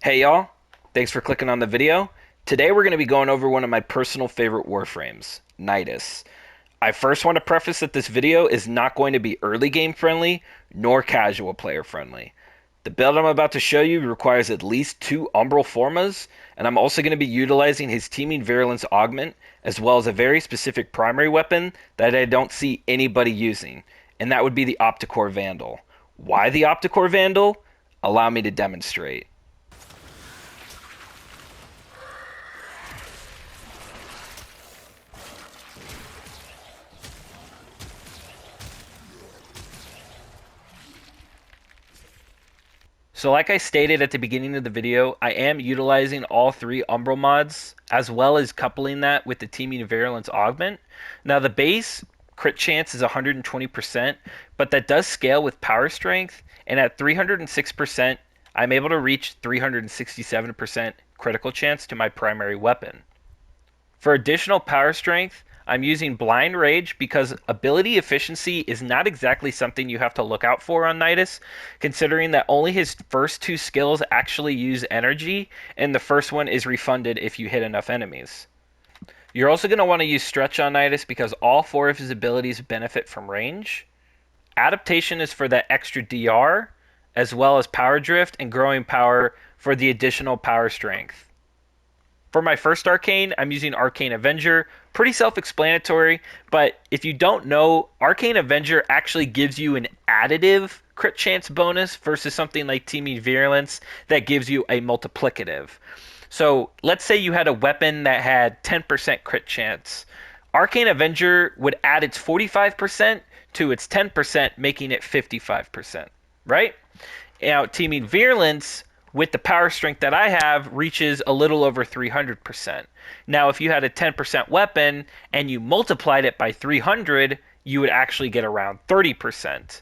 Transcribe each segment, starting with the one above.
Hey y'all, thanks for clicking on the video. Today we're going to be going over one of my personal favorite Warframes, Nidus. I first want to preface that this video is not going to be early game friendly, nor casual player friendly. The build I'm about to show you requires at least 2 Umbral Formas, and I'm also going to be utilizing his Teeming Virulence Augment, as well as a very specific primary weapon that I don't see anybody using, and that would be the Opticor Vandal. Why the Opticor Vandal? Allow me to demonstrate. So like I stated at the beginning of the video, I am utilizing all 3 Umbral mods, as well as coupling that with the Teeming Virulence Augment. Now the base crit chance is 120%, but that does scale with power strength, and at 306%, I'm able to reach 367% critical chance to my primary weapon. For additional power strength, I'm using Blind Rage because ability efficiency is not exactly something you have to look out for on Nidus, considering that only his first 2 skills actually use energy, and the first one is refunded if you hit enough enemies. You're also going to want to use Stretch on Nidus because all 4 of his abilities benefit from range. Adaptation is for that extra DR, as well as Power Drift and Growing Power for the additional power strength. For my first arcane, I'm using Arcane Avenger. Pretty self-explanatory, but if you don't know, Arcane Avenger actually gives you an additive crit chance bonus versus something like Teeming Virulence that gives you a multiplicative. So let's say you had a weapon that had 10% crit chance. Arcane Avenger would add its 45% to its 10%, making it 55%, right? Now, Teeming Virulence, with the power strength that I have, reaches a little over 300%. Now, if you had a 10% weapon and you multiplied it by 300, you would actually get around 30%.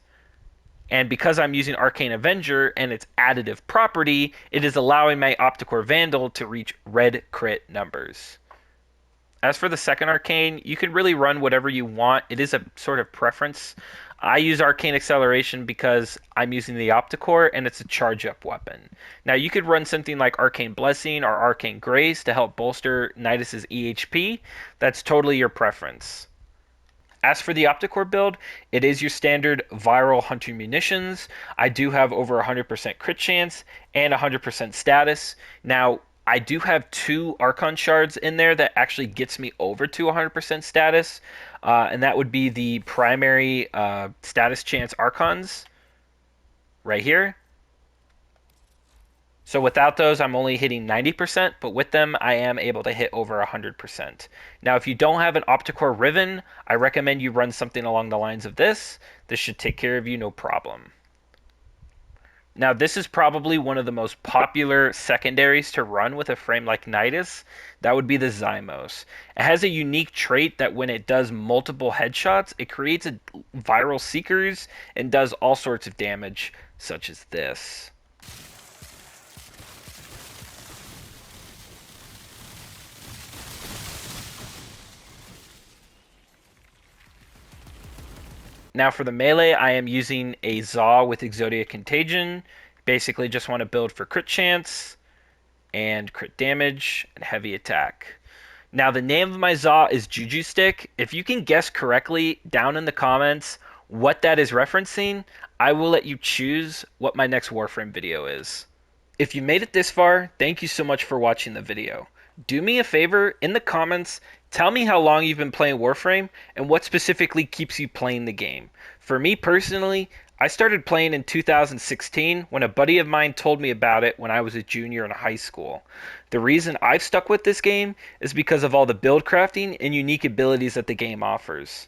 And because I'm using Arcane Avenger and its additive property, it is allowing my Opticor Vandal to reach red crit numbers. As for the second arcane, you can really run whatever you want. It is a sort of preference. I use Arcane Acceleration because I'm using the Opticor and it's a charge up weapon. Now you could run something like Arcane Blessing or Arcane Grace to help bolster Nidus's EHP. That's totally your preference. As for the Opticor build, it is your standard viral hunter munitions. I do have over 100% crit chance and 100% status. Now, I do have 2 Archon shards in there that actually gets me over to 100% status, and that would be the primary status chance Archons right here. So without those, I'm only hitting 90%, but with them, I am able to hit over 100%. Now, if you don't have an Opticor Riven, I recommend you run something along the lines of this. This should take care of you no problem. Now, this is probably one of the most popular secondaries to run with a frame like Nidus. That would be the Zymos. It has a unique trait that when it does multiple headshots, it creates a viral seekers and does all sorts of damage, such as this. Now for the melee, I am using a Zaw with Exodia Contagion. Basically just want to build for crit chance and crit damage and heavy attack. Now the name of my Zaw is Juju Stick. If you can guess correctly down in the comments what that is referencing, I will let you choose what my next Warframe video is. If you made it this far, thank you so much for watching the video. Do me a favor, in the comments, tell me how long you've been playing Warframe and what specifically keeps you playing the game. For me personally, I started playing in 2016 when a buddy of mine told me about it when I was a junior in high school. The reason I've stuck with this game is because of all the build crafting and unique abilities that the game offers.